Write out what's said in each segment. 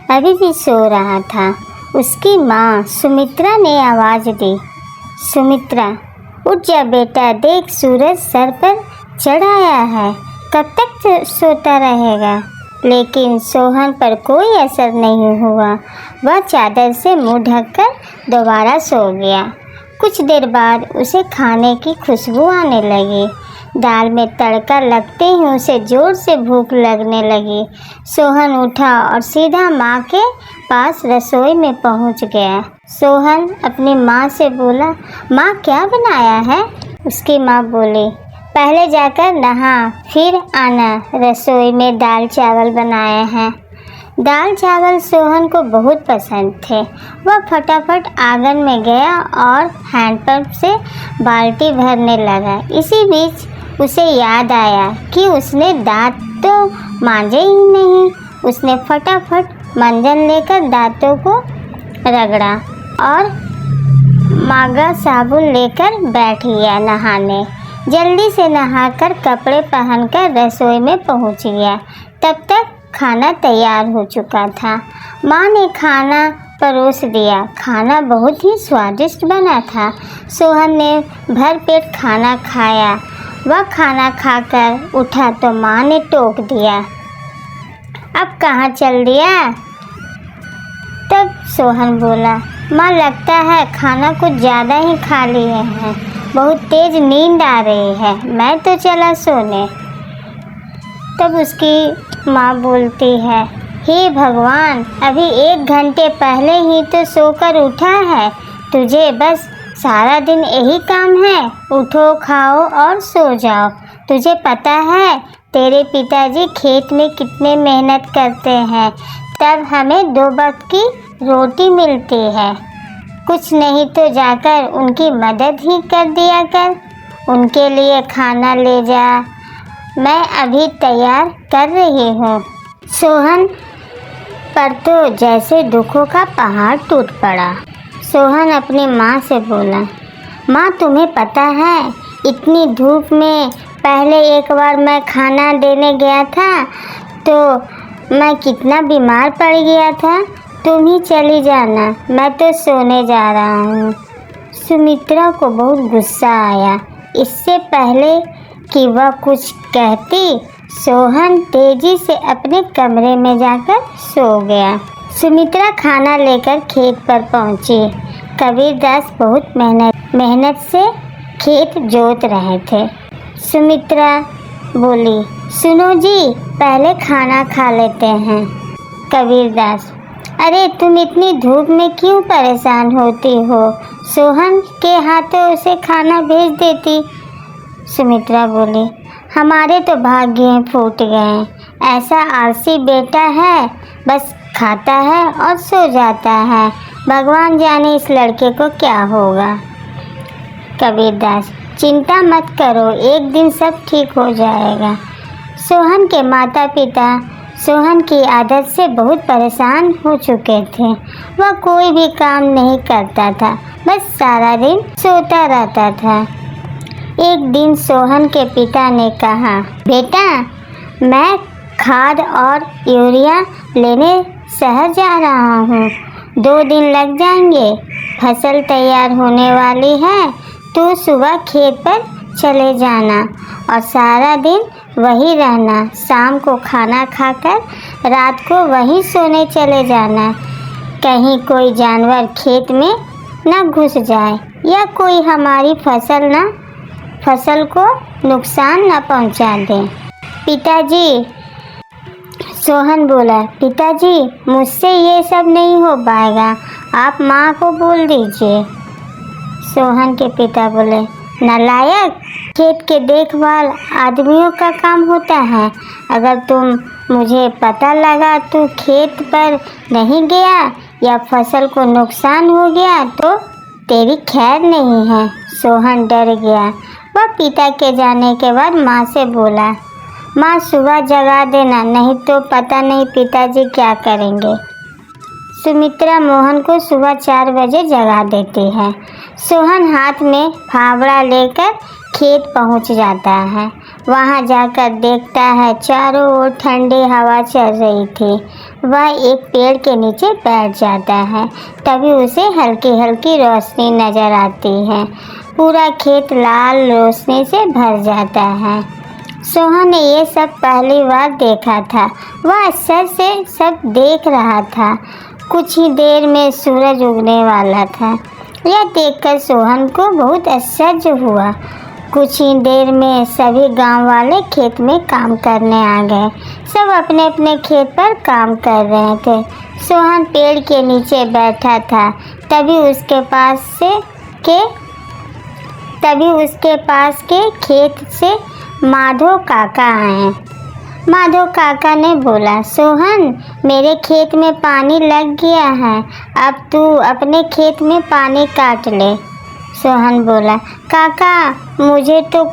अभी भी सो रहा था। उसकी माँ सुमित्रा ने आवाज़ दी, सुमित्रा उठ जा बेटा, देख सूरज सर पर चढ़ आया है, कब तक सोता रहेगा। लेकिन सोहन पर कोई असर नहीं हुआ। वह चादर से मुंह ढककर दोबारा सो गया। कुछ देर बाद उसे खाने की खुशबू आने लगी। दाल में तड़का लगते ही उसे ज़ोर से भूख लगने लगी। सोहन उठा और सीधा माँ के पास रसोई में पहुँच गया। सोहन अपनी माँ से बोला, माँ क्या बनाया है? उसकी माँ बोली, पहले जाकर नहा फिर आना, रसोई में दाल चावल बनाए हैं। दाल चावल सोहन को बहुत पसंद थे। वह फटाफट आंगन में गया और हैंडपंप से बाल्टी भरने लगा। इसी बीच उसे याद आया कि उसने दांत तो मांजे ही नहीं। उसने फटाफट मंजन लेकर दांतों को रगड़ा और मागा साबुन लेकर बैठ गया नहाने। जल्दी से नहाकर कपड़े पहनकर रसोई में पहुंच गया। तब तक खाना तैयार हो चुका था। माँ ने खाना परोस दिया। खाना बहुत ही स्वादिष्ट बना था। सोहन ने भर पेट खाना खाया। वह खाना खाकर उठा तो माँ ने टोक दिया, अब कहाँ चल दिया? तब सोहन बोला, माँ लगता है खाना कुछ ज़्यादा ही खा लिए हैं, बहुत तेज़ नींद आ रही है, मैं तो चला सोने। तब उसकी माँ बोलती है, हे भगवान, अभी 1 घंटे पहले ही तो सोकर उठा है, तुझे बस सारा दिन यही काम है, उठो खाओ और सो जाओ। तुझे पता है तेरे पिताजी खेत में कितने मेहनत करते हैं, तब हमें 2 वक्त की रोटी मिलती है। कुछ नहीं तो जाकर उनकी मदद ही कर दिया कर, उनके लिए खाना ले जा, मैं अभी तैयार कर रही हूँ। सोहन पर तो जैसे दुखों का पहाड़ टूट पड़ा। सोहन अपनी माँ से बोला, माँ तुम्हें पता है इतनी धूप में पहले एक बार मैं खाना देने गया था तो मैं कितना बीमार पड़ गया था, तुम ही चली जाना, मैं तो सोने जा रहा हूँ। सुमित्रा को बहुत गुस्सा आया। इससे पहले कि वह कुछ कहती, सोहन तेजी से अपने कमरे में जाकर सो गया। सुमित्रा खाना लेकर खेत पर पहुंची। कबीरदास बहुत मेहनत से खेत जोत रहे थे। सुमित्रा बोली, सुनो जी, पहले खाना खा लेते हैं। कबीरदास, अरे तुम इतनी धूप में क्यों परेशान होती हो, सोहन के हाथों उसे खाना भेज देती। सुमित्रा बोली, हमारे तो भाग्य फूट गए, ऐसा आलसी बेटा है, बस खाता है और सो जाता है, भगवान जाने इस लड़के को क्या होगा। कबीरदास, चिंता मत करो, एक दिन सब ठीक हो जाएगा। सोहन के माता पिता सोहन की आदत से बहुत परेशान हो चुके थे। वह कोई भी काम नहीं करता था, बस सारा दिन सोता रहता था। एक दिन सोहन के पिता ने कहा, बेटा मैं खाद और यूरिया लेने शहर जा रहा हूँ, 2 दिन लग जाएंगे, फसल तैयार होने वाली है, तो सुबह खेत पर चले जाना और सारा दिन वहीं रहना, शाम को खाना खाकर रात को वहीं सोने चले जाना, कहीं कोई जानवर खेत में ना घुस जाए या कोई हमारी फसल को नुकसान न पहुंचा दे। पिताजी, सोहन बोला, पिताजी मुझसे ये सब नहीं हो पाएगा, आप माँ को बोल दीजिए। सोहन के पिता बोले, नालायक, खेत के देखभाल आदमियों का काम होता है, अगर मुझे पता लगा तू खेत पर नहीं गया या फसल को नुकसान हो गया तो तेरी खैर नहीं है। सोहन डर गया। वह पिता के जाने के बाद माँ से बोला, माँ सुबह जगा देना, नहीं तो पता नहीं पिताजी क्या करेंगे। सुमित्रा मोहन को सुबह 4 बजे जगा देती है। सोहन हाथ में फावड़ा लेकर खेत पहुंच जाता है। वहां जाकर देखता है चारों ओर ठंडी हवा चल रही थी। वह एक पेड़ के नीचे बैठ जाता है। तभी उसे हल्की हल्की रोशनी नजर आती है। पूरा खेत लाल रोशनी से भर जाता है। सोहन ने ये सब पहली बार देखा था। वह आश्चर्य से सब देख रहा था। कुछ ही देर में सूरज उगने वाला था। यह देखकर सोहन को बहुत आश्चर्य हुआ। कुछ ही देर में सभी गांव वाले खेत में काम करने आ गए। सब अपने अपने खेत पर काम कर रहे थे। सोहन पेड़ के नीचे बैठा था। तभी उसके पास के खेत से माधो काका आए। माधो काका ने बोला, सोहन, मेरे खेत में पानी लग गया है, अब तू अपने खेत में पानी काट ले। सोहन बोला, काका मुझे तो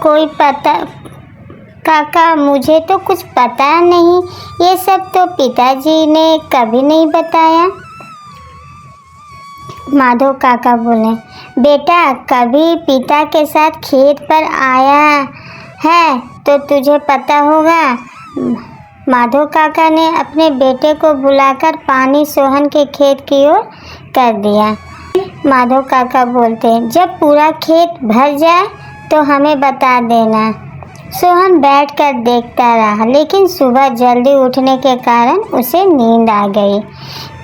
कुछ पता नहीं, ये सब तो पिताजी ने कभी नहीं बताया। माधव काका बोले, बेटा कभी पिता के साथ खेत पर आया है तो तुझे पता होगा। माधव काका ने अपने बेटे को बुलाकर पानी सोहन के खेत की ओर कर दिया। माधव काका बोलते, जब पूरा खेत भर जाए तो हमें बता देना। सोहन बैठकर देखता रहा, लेकिन सुबह जल्दी उठने के कारण उसे नींद आ गई।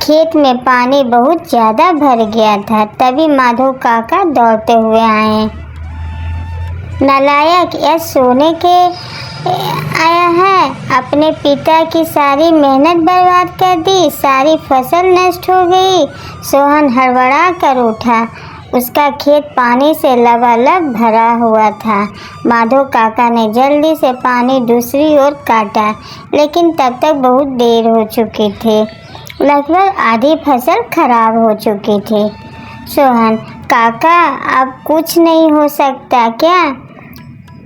खेत में पानी बहुत ज़्यादा भर गया था। तभी माधव काका दौड़ते हुए आए। नालायक, यह सोने के आया है, अपने पिता की सारी मेहनत बर्बाद कर दी, सारी फसल नष्ट हो गई। सोहन हड़बड़ा कर उठा। उसका खेत पानी से लबालब भरा हुआ था। माधव काका ने जल्दी से पानी दूसरी ओर काटा, लेकिन तब तक बहुत देर हो चुकी थी। लगभग आधी फसल खराब हो चुकी थी। सोहन, काका अब कुछ नहीं हो सकता क्या?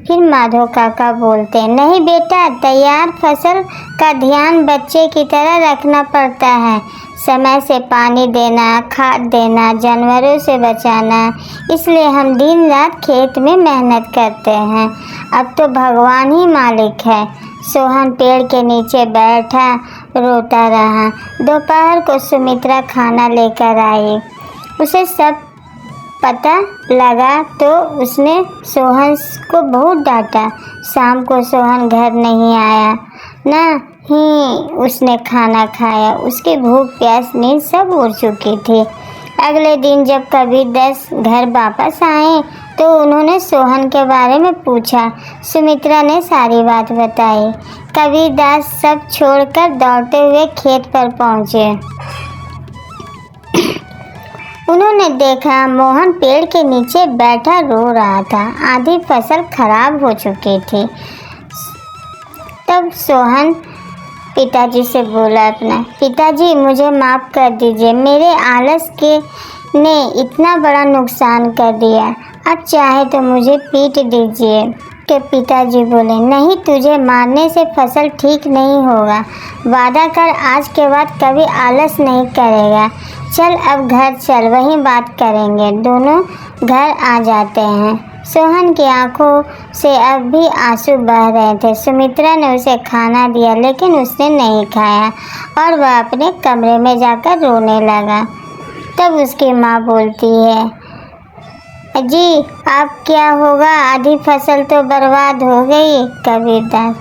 फिर माधव काका बोलते, नहीं बेटा, तैयार फसल का ध्यान बच्चे की तरह रखना पड़ता है। समय से पानी देना, खाद देना, जानवरों से बचाना, इसलिए हम दिन रात खेत में मेहनत करते हैं। अब तो भगवान ही मालिक है। सोहन पेड़ के नीचे बैठा रोता रहा। दोपहर को सुमित्रा खाना लेकर आई। उसे सब पता लगा तो उसने सोहन को बहुत डांटा। शाम को सोहन घर नहीं आया, ना ही उसने खाना खाया। उसकी भूख प्यास नींद सब उड़ चुकी थी। अगले दिन जब कबीर दास घर वापस आए तो उन्होंने सोहन के बारे में पूछा। सुमित्रा ने सारी बात बताई। कबीर दास सब छोड़कर दौड़ते हुए खेत पर पहुँचे। उन्होंने देखा मोहन पेड़ के नीचे बैठा रो रहा था। आधी फसल खराब हो चुकी थी। तब सोहन पिताजी से बोला, अपना पिताजी मुझे माफ़ कर दीजिए, मेरे आलस ने इतना बड़ा नुकसान कर दिया। अब चाहे तो मुझे पीट दीजिए। के पिताजी बोले, नहीं, तुझे मारने से फसल ठीक नहीं होगा। वादा कर आज के बाद कभी आलस नहीं करेगा। चल अब घर चल, वहीं बात करेंगे। दोनों घर आ जाते हैं। सोहन की आंखों से अब भी आंसू बह रहे थे। सुमित्रा ने उसे खाना दिया, लेकिन उसने नहीं खाया और वह अपने कमरे में जाकर रोने लगा। तब उसकी माँ बोलती है, जी अब क्या होगा, आधी फसल तो बर्बाद हो गई। कबीर दास,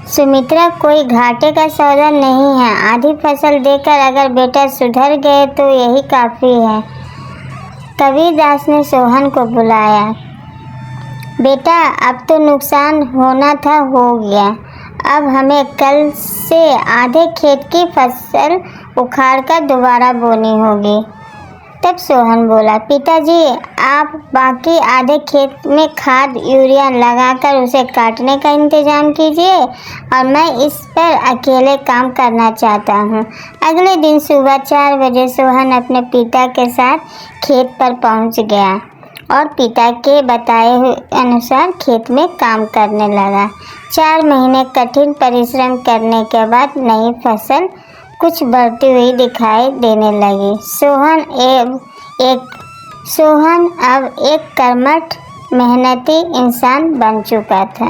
सुमित्रा कोई घाटे का सौदा नहीं है। आधी फसल देकर अगर बेटा सुधर गए तो यही काफ़ी है। कबीर दास ने सोहन को बुलाया। बेटा, अब तो नुकसान होना था हो गया। अब हमें कल से आधे खेत की फसल उखाड़कर दोबारा बोनी होगी। तब सोहन बोला, पिताजी आप बाकी आधे खेत में खाद यूरिया लगाकर उसे काटने का इंतज़ाम कीजिए और मैं इस पर अकेले काम करना चाहता हूँ। अगले दिन सुबह 4 बजे सोहन अपने पिता के साथ खेत पर पहुँच गया और पिता के बताए हुए अनुसार खेत में काम करने लगा। 4 महीने कठिन परिश्रम करने के बाद नई फसल कुछ बढ़ती हुई दिखाई देने लगी। सोहन अब एक कर्मठ मेहनती इंसान बन चुका था।